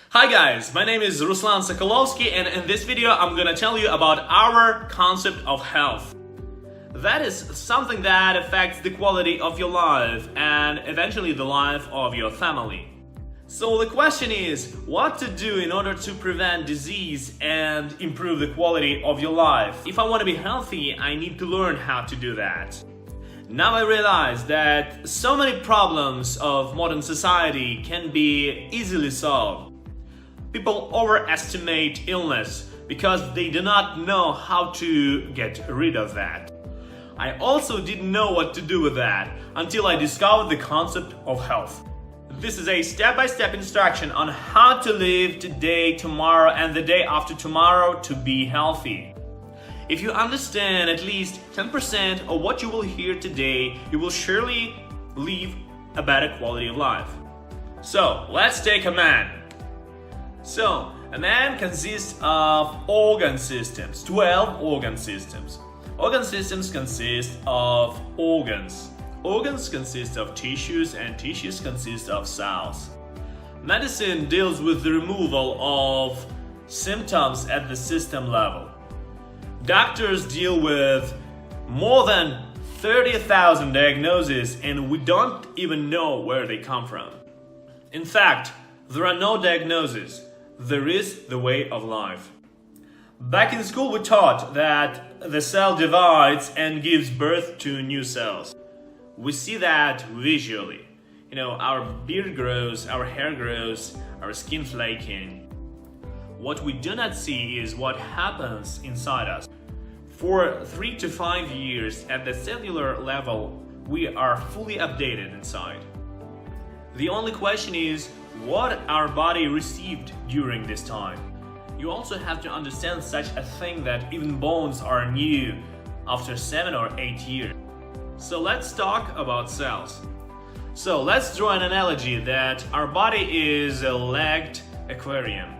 Hi guys, my name is Ruslan Sokolovsky, and in this video I'm gonna tell you about our concept of health. That is something that affects the quality of your life and eventually the life of your family. So the question is, what to do in order to prevent disease and improve the quality of your life? If I want to be healthy, I need to learn how to do that. Now I realize that so many problems of modern society can be easily solved. People overestimate illness because they do not know how to get rid of that. I also didn't know what to do with that until I discovered the concept of health. This is a step-by-step instruction on how to live today, tomorrow, and the day after tomorrow to be healthy. If you understand at least 10% of what you will hear today, you will surely live a better quality of life. So, let's take a man. So, a man consists of organ systems, 12 organ systems. Organ systems consist of organs. Organs consist of tissues, and tissues consist of cells. Medicine deals with the removal of symptoms at the system level. Doctors deal with more than 30,000 diagnoses, and we don't even know where they come from. In fact, there are no diagnoses. There is the way of life. Back in school we taught that the cell divides and gives birth to new cells. We see that visually. Our beard grows, our hair grows, our skin flaking. What we do not see is what happens inside us. For 3 to 5 years at the cellular level, we are fully updated inside. The only question is what our body received during this time. You also have to understand such a thing that even bones are new after 7 or 8 years. So let's talk about cells. So let's draw an analogy that our body is a legged aquarium.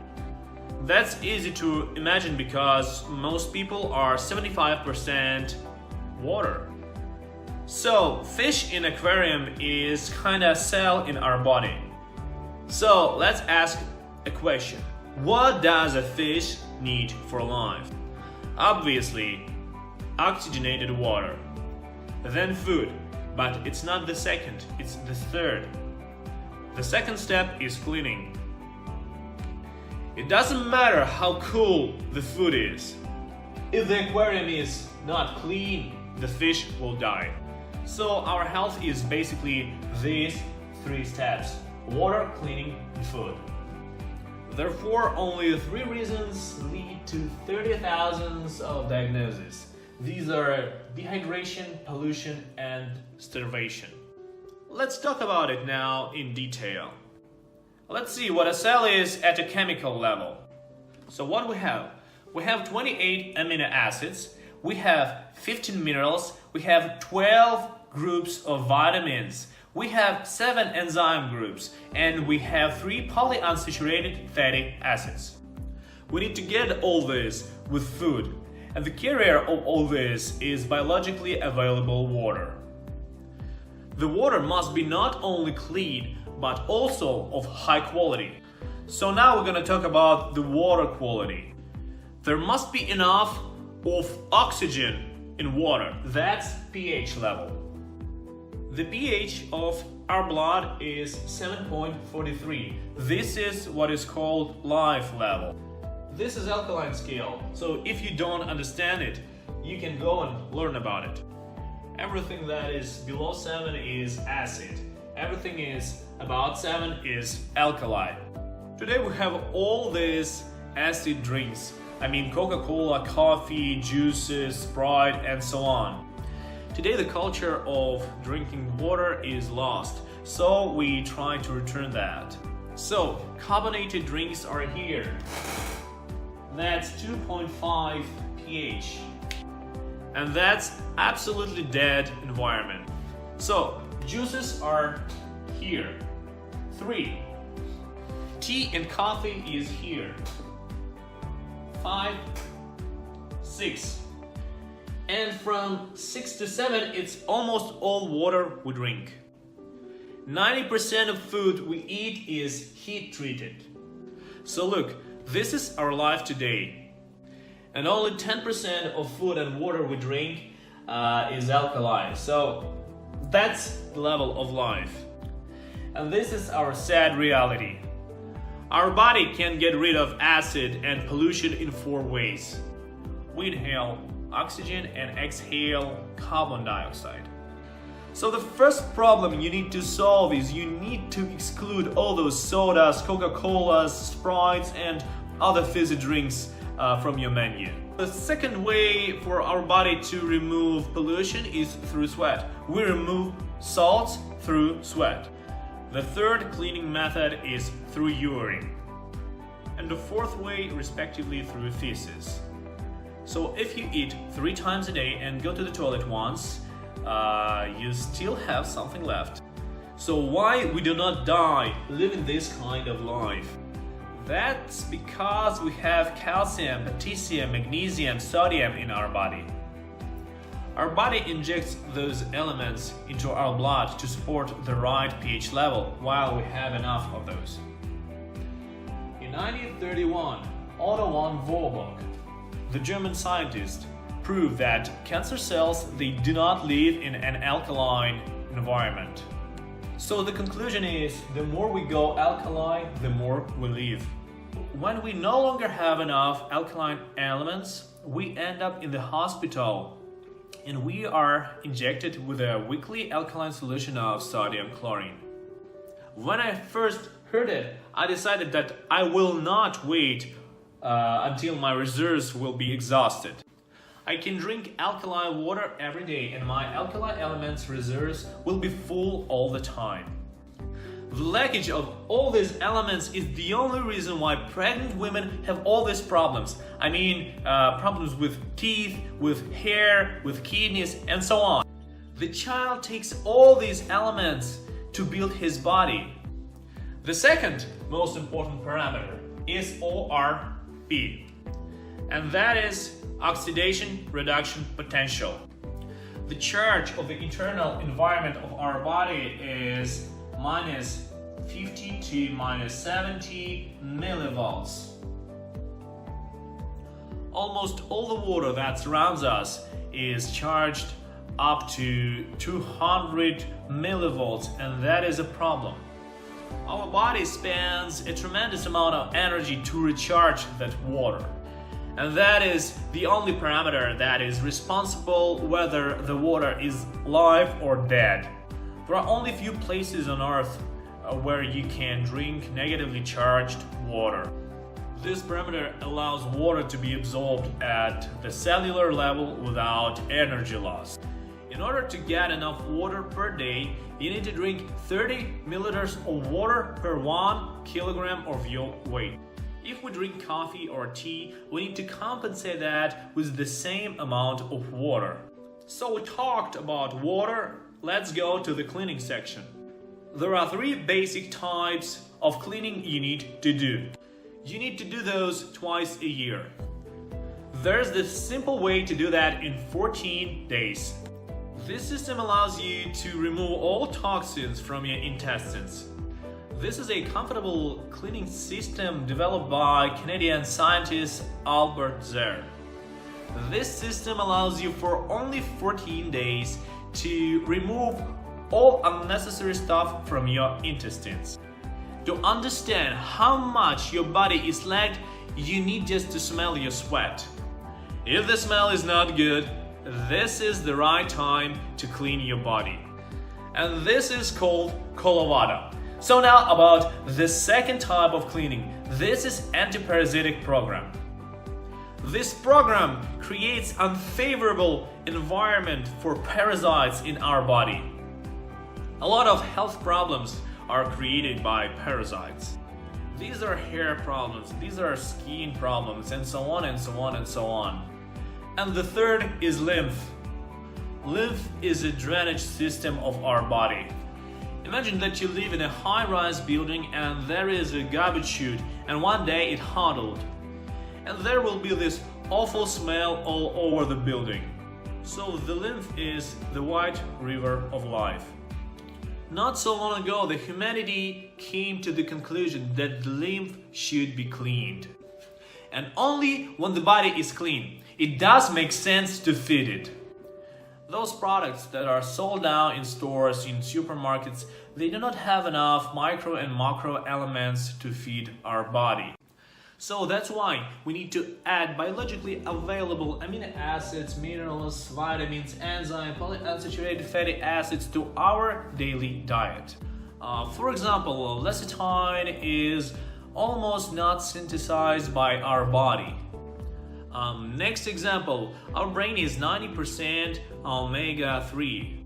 That's easy to imagine because most people are 75% water. So fish in aquarium is kinda a cell in our body. So let's ask a question. What does a fish need for life? Obviously, oxygenated water. Then food, but it's not the second, it's the third. The second step is cleaning. It doesn't matter how cool the food is. If the aquarium is not clean, the fish will die. So our health is basically these 3 steps: water, cleaning, and food. Therefore, only 3 reasons lead to 30,000 of diagnoses. These are dehydration, pollution, and starvation. Let's talk about it now in detail. Let's see what a cell is at a chemical level. So what we have? We have 28 amino acids, we have 15 minerals, we have 12 groups of vitamins, we have 7 enzyme groups, and we have 3 polyunsaturated fatty acids. We need to get all this with food, and the carrier of all this is biologically available water. The water must be not only clean, but also of high quality. So now we're gonna talk about the water quality. There must be enough of oxygen in water. That's pH level. The pH of our blood is 7.43. This is what is called life level. This is alkaline scale, so if you don't understand it, you can go and learn about it. Everything that is below 7 is acid. Everything is about 7 is alkali. Today we have all these acid drinks. I mean Coca-Cola, coffee, juices, Sprite, and so on. Today the culture of drinking water is lost, so we try to return that. So, carbonated drinks are here. That's 2.5 pH. And that's absolutely dead environment. So, juices are here. 3. Tea and coffee is here. 5, 6. And from 6 to 7, it's almost all water we drink. 90% of food we eat is heat treated. So look, this is our life today. And only 10% of food and water we drink is alkaline. So that's the level of life. And this is our sad reality. Our body can get rid of acid and pollution in 4 ways. We inhale oxygen and exhale carbon dioxide. So the first problem you need to solve is you need to exclude all those sodas, Coca-Colas, Sprites and other fizzy drinks from your menu. The second way for our body to remove pollution is through sweat. We remove salts through sweat. The third cleaning method is through urine. And the fourth way, respectively, through feces. So if you eat 3 times a day and go to the toilet once, you still have something left. So why we do not die living this kind of life? That's because we have calcium, potassium, magnesium, sodium in our body. Our body injects those elements into our blood to support the right pH level while we have enough of those. In 1931, Otto von Warburg, the German scientist, proved that cancer cells, they do not live in an alkaline environment. So the conclusion is, the more we go alkaline, the more we live. When we no longer have enough alkaline elements, we end up in the hospital and we are injected with a weekly alkaline solution of sodium chlorine. When I first heard it, I decided that I will not wait until my reserves will be exhausted. I can drink alkaline water every day and my alkaline elements reserves will be full all the time. The leakage of all these elements is the only reason why pregnant women have all these problems. I mean, problems with teeth, with hair, with kidneys, and so on. The child takes all these elements to build his body. The second most important parameter is ORP, and that is oxidation reduction potential. The charge of the internal environment of our body is minus 50 to minus 70 millivolts. Almost all the water that surrounds us is charged up to 200 millivolts, and that is a problem. Our body spends a tremendous amount of energy to recharge that water. And that is the only parameter that is responsible whether the water is live or dead. There are only few places on Earth where you can drink negatively charged water. This parameter allows water to be absorbed at the cellular level without energy loss. In order to get enough water per day, you need to drink 30 milliliters of water per 1 kilogram of your weight. If we drink coffee or tea, we need to compensate that with the same amount of water. So we talked about water, let's go to the cleaning section. There are 3 basic types of cleaning you need to do. You need to do those twice a year. There's this simple way to do that in 14 days. This system allows you to remove all toxins from your intestines. This is a comfortable cleaning system developed by Canadian scientist Albert Zer. This system allows you for only 14 days to remove all unnecessary stuff from your intestines. To understand how much your body is lagged, you need just to smell your sweat. If the smell is not good, this is the right time to clean your body. And this is called Kolovada. So now about the second type of cleaning. This is anti-parasitic program. This program creates unfavorable environment for parasites in our body. A lot of health problems are created by parasites. These are hair problems, these are skin problems, and so on and so on and so on. And the third is lymph. Lymph is a drainage system of our body. Imagine that you live in a high-rise building and there is a garbage chute and one day it huddled. And there will be this awful smell all over the building. So the lymph is the white river of life. Not so long ago, the humanity came to the conclusion that the lymph should be cleaned. And only when the body is clean, it does make sense to feed it. Those products that are sold now in stores, in supermarkets, they do not have enough micro and macro elements to feed our body. So that's why we need to add biologically available amino acids, minerals, vitamins, enzymes, polyunsaturated fatty acids to our daily diet. For example, lecithin is almost not synthesized by our body. Next example, our brain is 90% omega-3,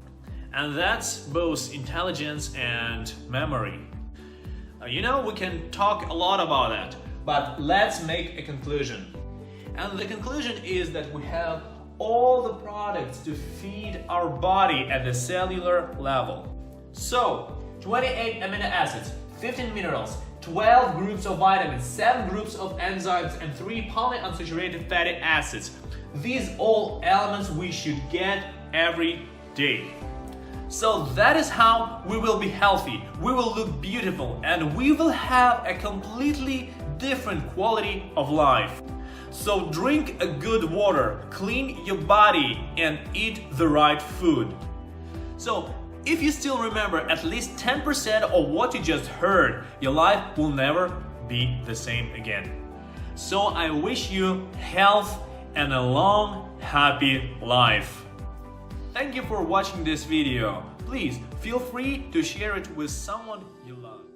and that's both intelligence and memory. We can talk a lot about that, but let's make a conclusion. And the conclusion is that we have all the products to feed our body at the cellular level. So, 28 amino acids, 15 minerals, 12 groups of vitamins, 7 groups of enzymes, and 3 polyunsaturated fatty acids. These all elements we should get every day. So that is how we will be healthy, we will look beautiful, and we will have a completely different quality of life. So drink a good water, clean your body, and eat the right food. So if you still remember at least 10% of what you just heard, your life will never be the same again. So I wish you health and a long, happy life. Thank you for watching this video. Please feel free to share it with someone you love.